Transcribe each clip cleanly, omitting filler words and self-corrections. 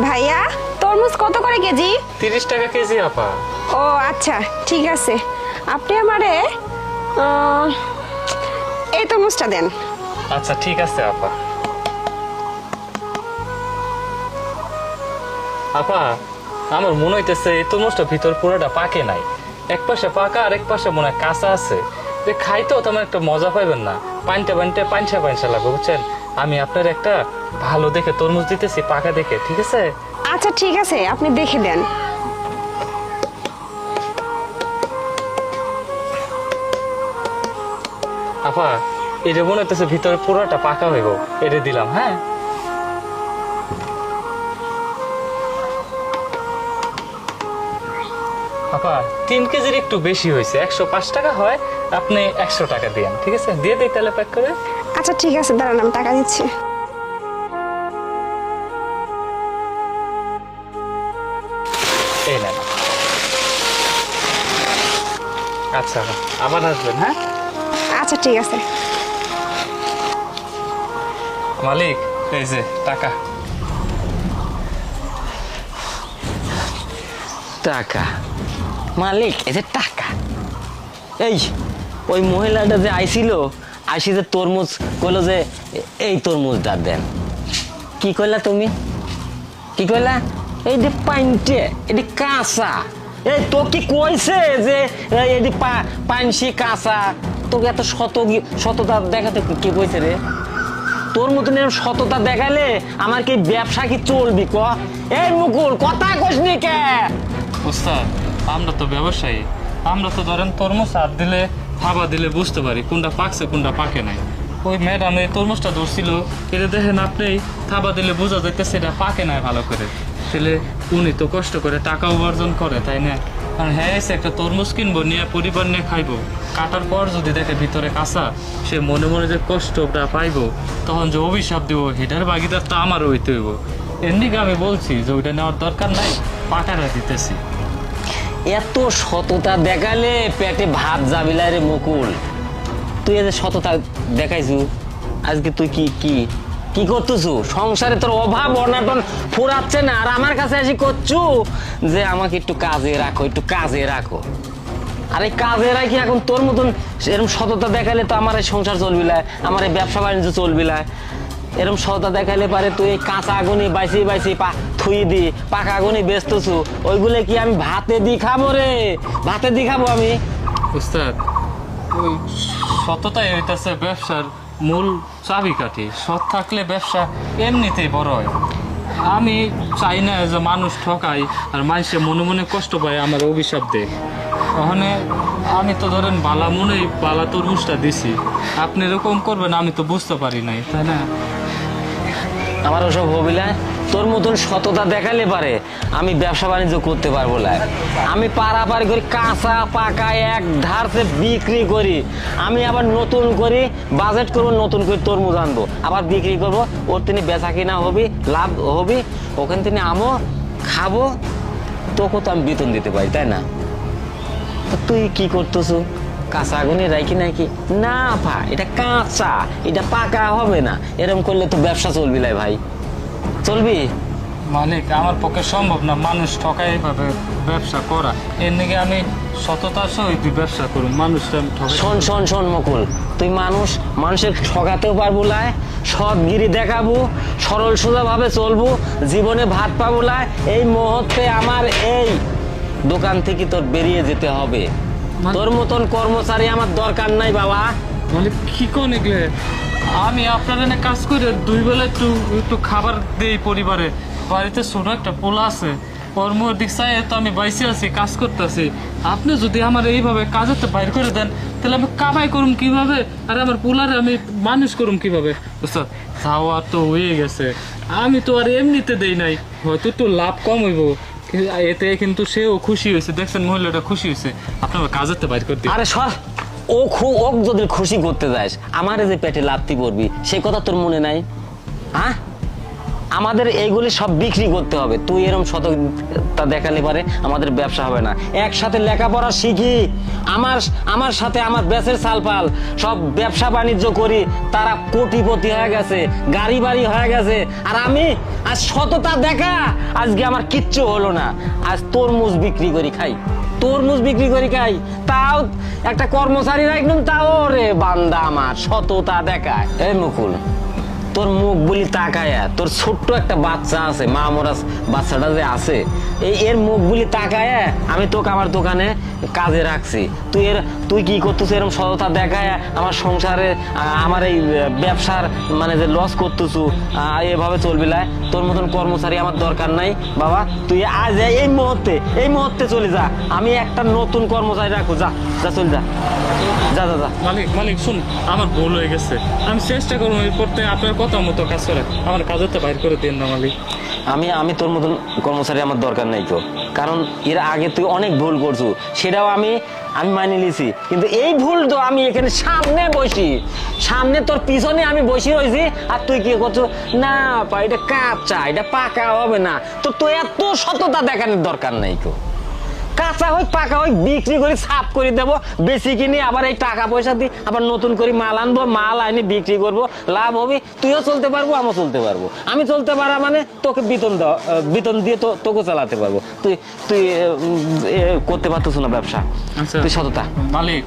ভাইয়া তরমুজ কত করে কেজি? 30 টাকা কেজি আপা। ও আচ্ছা ঠিক আছে, আপনি আমারে এই তরমুজটা দেন। আচ্ছা ঠিক আছে আপা। আপা আমার মনে হইতেছে এই তরমুজটা ভিতর পুরোটা পাকে নাই, এক পাশে পাকা আর এক পাশে মনে হয় কাঁচা আছে। খাইতেও তেমন একটা মজা পাইবেন না, পানটা পাঞ্চা পাঞ্চা লাগবে বুঝছেন। আমি আপনার একটা ভালো দেখে তরমুজ দিতেছি, পাকা দেখে, ঠিক আছে? আচ্ছা ঠিক আছে, আপনি দেখে দেন। আপা এটা মনে হইতেছে ভিতরে পুরোটা পাকা হইব, এটা দিলাম। হ্যাঁ আপা 3 কেজির একটু বেশি হয়েছে, 105 টাকা হয়, আপনি 100 টাকা দিয়েন, ঠিক আছে? দিয়ে দিই তাহলে প্যাক করে। আচ্ছা ঠিক আছে, দাঁড়ান আমি টাকা দিচ্ছি। এই নেন। আচ্ছা আবার আসবেন। হ্যাঁ আচ্ছা ঠিক আছে। মালিক এই যে টাকা। টাকা মালিক, এই যে টাকা। এই ওই মহিলাটা যে আইছিল, আইসি যে তরমুজ কইলো যে এই তরমুজটা দেন। কি কইলা তুমি? কি কইলা? এই যে পাইনটে, এটি কাঁচা। এই তো কি কইছে যে এটি পাইনসি কাঁচা? তোকে এত সততা দেখাতে কি কইছে রে? তোর মতন এরকম সততা দেখালে আমার কি ব্যবসা কি চলবি ক? এই মুকুল কথা কইসনি কে? উস্তাদ আমরা তো ব্যবসায়ী, আমরা তো ধরেন তরমুজ হাত দিলে থাবা দিলে বুঝতে পারি কোনটা পাকছে কোনটা পাকে নাই। ওই ম্যাডাম এই তরমুজটা ধরছিল, এটা দেখেন আপনি থাবা দিলে বোঝা যাইতেছে এটা পাকে নাই ভালো করে। তাহলে উনি তো কষ্ট করে টাকা উপার্জন করে, তাই না? আর হ্যাঁ এসে একটা তরমুজ কিনবো, নিয়ে পরিবার নিয়ে খাইবো, কাটার পর যদি দেখে ভিতরে কাঁচা, সে মনে মনে যে কষ্টটা পাইবো, তখন যে অভিশাপ দিব, হেটার ভাগিদার তো আমারও হইতে হইব। এমনিকে আমি বলছি যে ওইটা নেওয়ার দরকার নাই, পাটাটা দিতেছি। এত সততা দেখালে পেটে ভাত যাবিলা রে মুকুল। তুই এত সততা দেখাইছু, আজকে তুই কি কি কি করতেছু? সংসারে তোর অভাব অনাটন ফুরাচ্ছে না, আর আমার কাছে এসে করছু যে আমাকে একটু কাজে রাখো, একটু কাজে রাখো। আর এই কাজে রাখি এখন তোর মতন এরকম সততা দেখালে তো আমার এই সংসার চলবিলা, আমার এই ব্যবসা বাণিজ্য চলবিলা। এরকম সততা দেখাইলে পারে তুই এই কাঁচা আগুনি বাইসি থুই দি, পাকা আগুনি বেচতেছু, ওইগুলো কি আমি ভাতে দি খাবো রে? ভাতে দি খাবো আমি? উস্তাদ ওই সততাই হইতেছে ব্যবসার মূল চাবিকাঠি। সৎ থাকলে ব্যবসা এমনিতেই বড় হয়। আমি চাই না যে মানুষ ঠকাই আর মানুষে মনে মনে কষ্ট পায়, আমার অভিশাপ দেয়। ওখানে আমি তো ধরেন বালা মনেই বালা তরমুজটা দিছি, আপনি এরকম করবেন আমি তো বুঝতে পারি নাই, তাই না? আমার ওসব হবিলা তোর মতন সততা দেখালে পারে আমি ব্যবসা বাণিজ্য করতে পারবো না। আমি পারাপারি করি, কাঁচা পাকা এক ধারতে বিক্রি করি। আমি আবার নতুন করি বাজেট করবো, নতুন করে তরমুজ আনবো, আবার বিক্রি করবো, ওর তিনি বেচা কিনা হবি, লাভ হবি, ওখান থেকে আমও খাবো, তোকে তো আমি বেতন দিতে পারি, তাই না? তো তুই কি করতেছু? কাঁচা আগুনে রাখি নাকি? না ভাই, এটা কাঁচা, এটা পাকা হবে না। এরকম করলে তো ব্যবসা চলবি না ভাই, চলবি? মালিক আমার পক্ষে সম্ভব না মানুষ ঠকাই এইভাবে ব্যবসা করা, এর নাকি আমি সততার সহিত ব্যবসা করুন, মানুষটা আমি ঠকাই। শোন শোন শোন মুকুল, তুই মানুষের ঠকাতেও পারবো না, সৎগিরি দেখাবো, সরল সোজা ভাবে চলবো, জীবনে ভাত পাবো না। এই মুহূর্তে আমার এই দোকান থেকে তোর বেরিয়ে যেতে হবে। তোর মতন কর্মচারী আমার দরকার নাই বাবা। মালিক কি কোন এগুলো? আমি আপনার এনে কাজ করে 2 বেলা একটু একটু খাবার দেই পরিবারে। বাড়িতে ছোট একটা পোলা আছে, কর্ম দিক চাই তো আমি বাইসে আছি, কাজ করতেছি। আপনি যদি আমার এইভাবে কাজেতে বাইর করে দেন, তাহলে আমি কামাই করুম কিভাবে, আর আমার পোলারে আমি মানুষ করুম কিভাবে? বুঝছো, খাওয়া তো হয়ে গেছে, আমি তো আর এমনিতে দেই নাই, হয়তো একটু লাভ কম হইব, এতে কিন্তু সেও খুশি হয়েছে, দেখছেন মহিলাটা খুশি হয়েছে, আপনার কাজেতে বাইর করে দিই। আরে সর, ও যদি খুশি করতে যাস, আমারে যে পেটে লাথি পড়বি সে কথা তোর মনে নাই? হ্যাঁ, আমাদের এইগুলি সব বিক্রি করতে হবে। তুই এরকম সততা দেখালে পারে আমাদের ব্যবসা হবে না। একসাথে লেখাপড়া শিখি, আমার আমার সাথে আমার ব্যাচের সালপাল সব ব্যবসা বাণিজ্য করি, তারা কোটিপতি হয়ে গেছে, গাড়ি বাড়ি হয়ে গেছে, আর আমি আজ সততা দেখা আজকে আমার কিচ্ছু হলো না। আজ তরমুজ বিক্রি করি খাই, তরমুজ বিক্রি করি খাই, তাও একটা কর্মচারী রাখলাম, তাও রে বান্দা আমার সততা দেখায়। এই মুকুল, তোর মুখ বলি তাকায়া, তোর ছোট্ট একটা বাচ্চা আছে, মা মরা বাচ্চাটা যে আছে, এর মুখ বলি তাকায়া আমি তোকে আমার দোকানে কাজে রাখছি। তুই কি করতেছ এরকম সততা দেখায় আমার সংসারে, আমার এই ব্যবসার মানে যে লস করতেছু, এভাবে চলবি না। তোর মতন কর্মচারী আমার দরকার নাই বাবা। তুই আজ এই মুহূর্তে চলে যা, আমি একটা নতুন কর্মচারী রাখবো। যা যা চলে যা, যা যা যা। মালিক শুন, আমার ভুল হয়ে গেছে, আমি চেষ্টা করবো এরপর থেকে আপনার কথা মতো কাজ করে আমার কাজে তো বাইর করে দিন না মালিক। আমি তোর মতন কর্মচারী আমার দরকার নাই তো, কারণ এর আগে তুই অনেক ভুল করছু, সেটাও আমি মানি লিছি, কিন্তু এই ভুল তো আমি এখানে সামনে তোর পিছনে আমি বসে রয়েছি, আর তুই কি করছো না এটা কাঁচা, এটা পাকা হবে না, তো এত সততা দেখানোর দরকার নাই তো। কাঁচা হোক পাকা হোক বিক্রি করে সাফ করে দেবো, বেশি কিনে আবার এই টাকা পয়সা দিয়ে আবার নতুন করে মাল আনবো, মাল আনি বিক্রি করবো, লাভ হবে, তুইও চলতে পারবো আমিও চলতে পারবো। আমি চলতে পারা মানে তোকে বেতন দিয়ে তোকে চালাতে পারবো। তুই করতে পারতেছ না ব্যবসা, তুই সততা। মালিক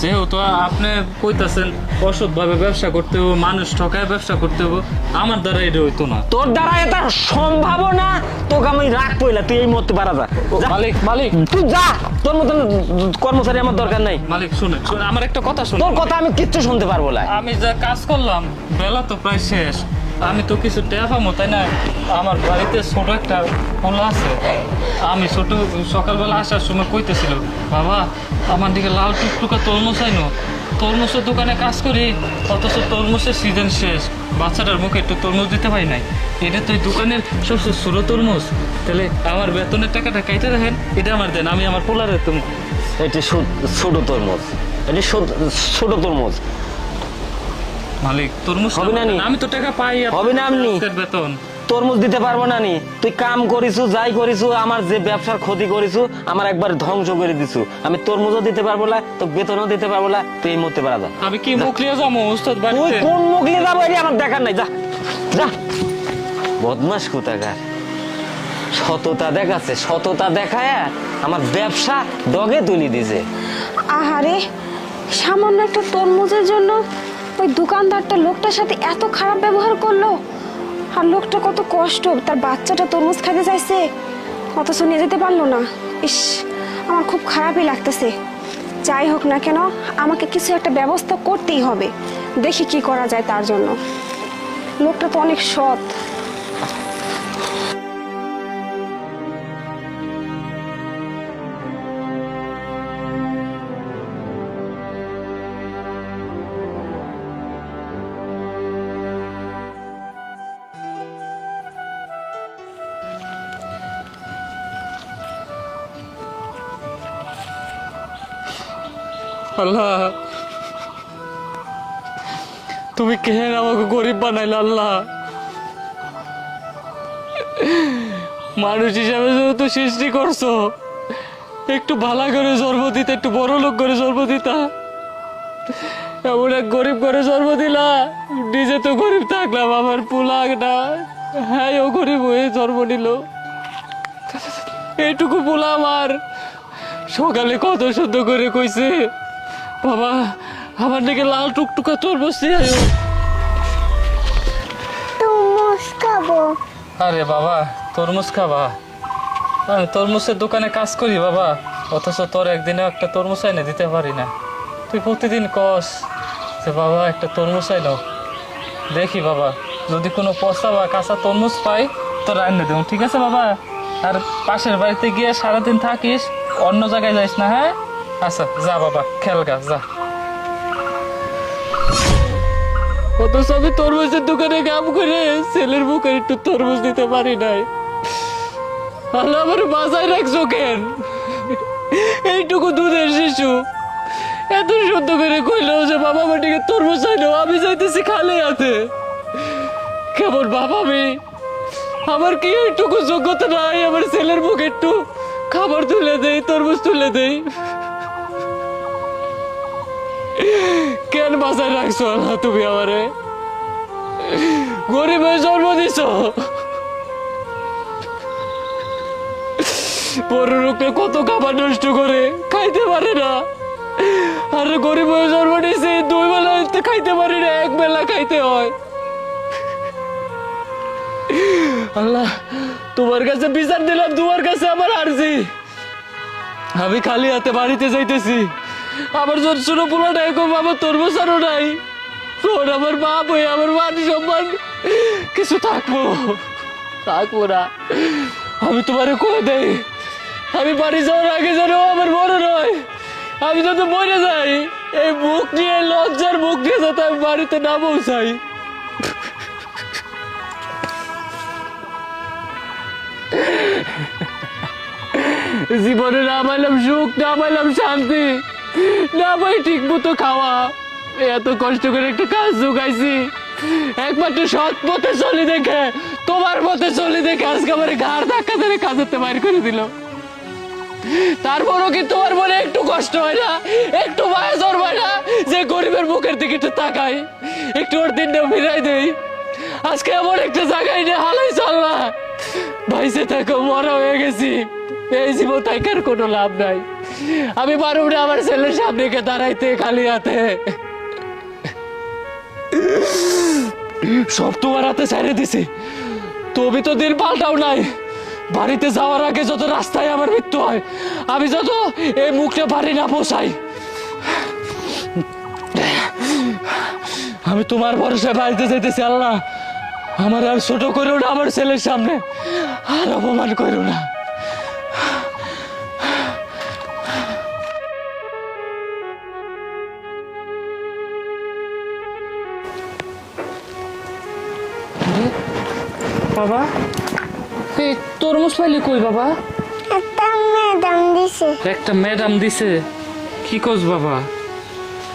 যেহেতু আপনি কইতাছেন অসৎ ভাবে ব্যবসা করতে হবে, মানুষ ঠকায় ব্যবসা করতে হবে, আমার দ্বারা এটা হইতো না। তোর দ্বারা এটা সম্ভব না, তোকে আমি রাখবো না, তুই এই মুহূর্তে বাড়া যা। মালিক তুই যা, তোর মতন কর্মচারী আমার দরকার নাই। মালিক শুনে আমার একটা কথা শুনে, তোর কথা আমি কিচ্ছু শুনতে পারবো না। আমি যা কাজ করলাম বেলা তো প্রায় শেষ, আমি তো কিছু টেয়া পাবো তাই না। আমার বাড়িতে ছোট একটা পোলা আছে, আমি ছোট সকালবেলা আসার সময় কইতেছিল, বাবা আমার দিকে লাল টুকটুকা তরমুজ আইনো, তরমুজের দোকানে কাজ করি, অথচ তরমুজের সিজন শেষ, বাচ্চাটার মুখে একটু তরমুজ দিতে পারি নাই, এটা তো এই দোকানের সবচেয়ে ছোট তরমুজ, তাহলে আমার বেতনের টাকাটা কাইতে দেখেন, এটা আমার দেন, আমি আমার পোলারে তুমি। এটি ছোট তরমুজ, এটি ছোট তরমুজ মালিক তরমুজ হবে না নি? আমি তো টাকা পাই, হবে না আপনি বেতন তরমুজ দিতে পারবো না নি? তুই কাম করিছু, যাই করিছু, আমার যে ব্যবসার ক্ষতি করিছু, আমার একবার ধ্বংস করে দিছু। আমি তরমুজও দিতে পারবো না, তো বেতনও দিতে পারবো না, তুই এই মুহূর্তে পারা যা। আমি কি মুখ লিয়ে যাবো উস্তাদ তুই বাড়িতে? কোন মুখ নিয়ে যাবো এটি আমার দেখার নাই, যা যা। বদমাস কোথাকার, সততা দেখাচ্ছে, সততা দেখায় আমার ব্যবসা ডগে তুলি দিছে। আহারে, সামান্য একটা তরমুজের জন্য ওই দোকানদারটা লোকটার সাথে এত খারাপ ব্যবহার করলো, আর লোকটা কত কষ্ট, তার বাচ্চাটা তরমুজ খেতে চাইছে অথচ নিয়ে যেতে পারলো না। ইস, আমার খুব খারাপই লাগতেছে। যাই হোক না কেন, আমাকে কিছু একটা ব্যবস্থা করতেই হবে, দেখি কি করা যায় তার জন্য। লোকটা তো অনেক সৎ। আল্লাহ তুমি কেন আমাকে গরিব বানাইলে আল্লাহ, মানুষ হিসাবে যেহেতু সৃষ্টি করছো, একটু ভালো করে জন্ম দিতে, একটু বড় লোক করে জন্ম দিতা, এমন এক গরিব করে জন্ম দিলা, নিজে তো গরিব থাকলাম, আমার পোলাক না, হ্যাঁ ও গরিব হয়ে জন্ম নিল। এইটুকু পোলা আমার সকালে কত শুদ্ধ করে কইছে, বাবা আমার দিকে লাল টুকটুকা তরমুজ দিয়ে আয়ো। তরমুজ খাবো। আরে বাবা তরমুজ খাবা? আমি তরমুজের দোকানে কাজ করি বাবা, অথচ তোর একদিনে একটা তরমুজ এনে দিতে পারি না। তুই প্রতিদিন কস যে বাবা একটা তরমুজ আইনো, দেখি বাবা যদি কোনো পচা বা কাঁচা তরমুজ পাই তো রান্না দেব, ঠিক আছে বাবা? আর পাশের বাড়িতে গিয়ে সারাদিন থাকিস, অন্য জায়গায় যাইস না, হ্যাঁ? আচ্ছা যা বাবা, খেল গা যা। অথচ আমি তরমুজের দোকানে কাম করে ছেলের মুখে একটু তরমুজ দিতে পারি নাই। আল্লাহ আমার বাজায় রাখছো কেন? এইটুকু দুধের শিশু এত শুদ্ধ করে কইলো যে বাবা মাটিকে তরমুজ চাইলো, আমি যাইতেছি খালি হাতে। কেমন বাবা আমি আমার কি একটুকু যোগ্যতা নাই আমার ছেলের মুখে একটু খাবার তুলে দেই, তরমুজ তুলে দেই? কেন বাসায় রাখছো আল্লাহ তুমি আমারে? গরিব হয়ে জন্ম দিছো, বড় লোকে কত খাবার নষ্ট করে খাইতে পারে না, আর গরিব হয়ে জন্ম নিয়েছি 2 বেলা খাইতে পারি না, 1 বেলা খাইতে হয়। আল্লাহ তোমার কাছে বিচার দিলাম, তোমার কাছে আমার আরজি। আমি খালি হাতে বাড়িতে যাইতেছি, আমার ছোট ছোট পোলাটা এখন আমার তরমুজ আরও নাই। তোর আমার বাপ হয়ে আমার মান সম্মান কিছু থাকবো না। আমি তোমারে কয়ে দেই, আমি বাড়ি যাওয়ার আগে যেন আমার বড় নয়, আমি যাতে মরে যাই এই মুখ নিয়ে, লজ্জার মুখ নিয়ে যাতে আমি বাড়িতে না পৌঁছাই। জীবনে না পাইলাম সুখ, না পাইলাম শান্তি, না পাই ঠিক মতো খাওয়া। এত কষ্ট করে একটা কাজ জোগাইছি, একমাত্র সৎ পথে চলি দেখে, তোমার পথে চলি দেখে আজকে আমার ঘাড় ধাক্কা ধরে কাজেতে বাইর করে দিল। তারপরও কি তোমার মনে একটু কষ্ট হয় না, একটু মায়া জন্মায় না যে গরিবের মুখের দিকে একটু তাকাই, একটু ওর দিনটা ফিরাই দেই? আজকে এমন একটা জায়গায় নিয়ে হালাই চল না, ভাইসে থাকো, মরা হয়ে গেছি, এই জীবন থাকার কোনো লাভ নাই। আমি পারব না আমার ছেলের সামনে কে দাঁড়াইতে খালি হাতে। সব তোমার হাতে ছেড়ে দিছি, তুমি তো দিন পাল্টাও নাই। বাড়িতে যাওয়ার আগে যত রাস্তায় আমার মৃত্যু হয়, আমি যত এই মুখটা বাড়ি না পৌঁছাই, আমি তোমার ভরসায় বাড়িতে যেতেছি। আল্লাহ আমার আর ছোট করো না, আমার ছেলের সামনে আর অপমান করো না। বাবা এই তরমুজ পাইলে কই বাবা? একটা ম্যাডাম দিছে। একটা ম্যাডাম দিছে? কি কোস বাবা,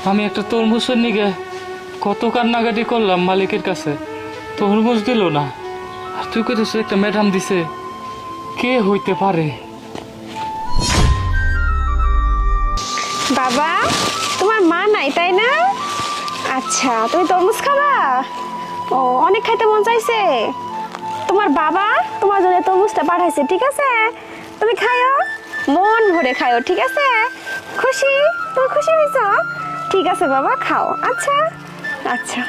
আমি একটা তরমুজের নিগে কত কান্নাকাটি করলাম মালিকের কাছে, তরমুজ দিল না, আর তুই কইতেছ একটা ম্যাডাম দিছে? কে হইতে পারে? বাবা তোমার মা নাই তাই না? আচ্ছা তুমি তরমুজ খাবা? ও অনেক খাইতে মন চাইছে, তোমার বাবা তোমার জন্য তরমুজটা পাঠাইছে, ঠিক আছে? তুমি খাইও, মন ভরে খাইও, ঠিক আছে? খুশি? তুমি খুশি হয়েছো? ঠিক আছে বাবা, খাও। আচ্ছা আচ্ছা।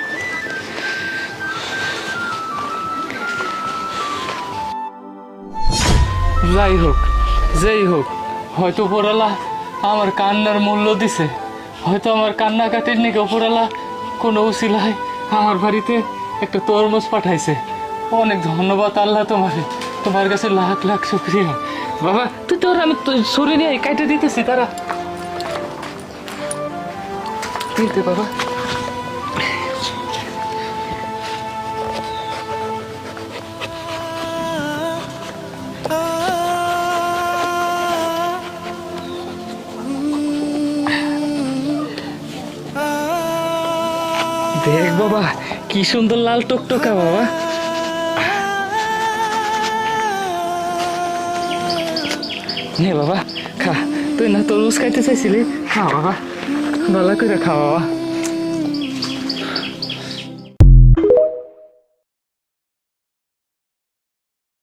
যাই হোক যেই হোক, হয়তো উপরালা আমার কান্নার মূল্য দিছে, হয়তো আমার কান্নাকাটির নিকে উপরালা কোনো উসিলায় আমার বাড়িতে একটা তরমুজ পাঠাইছে। অনেক ধন্যবাদ আল্লাহ তোমারে, তোমার কাছে লাখ লাখ শুকরিয়া। বাবা তুই তোর, আমি ছুরি নিয়ে কাইটে দিতেছি, তারা দিতে বাবা। দেখ বাবা কি সুন্দর লাল টকটকা বাবা। নে বাবা খা, তুই না তরমুজ খাইতে চাইছিলি, খা বাবা, ভালো করে খা বাবা।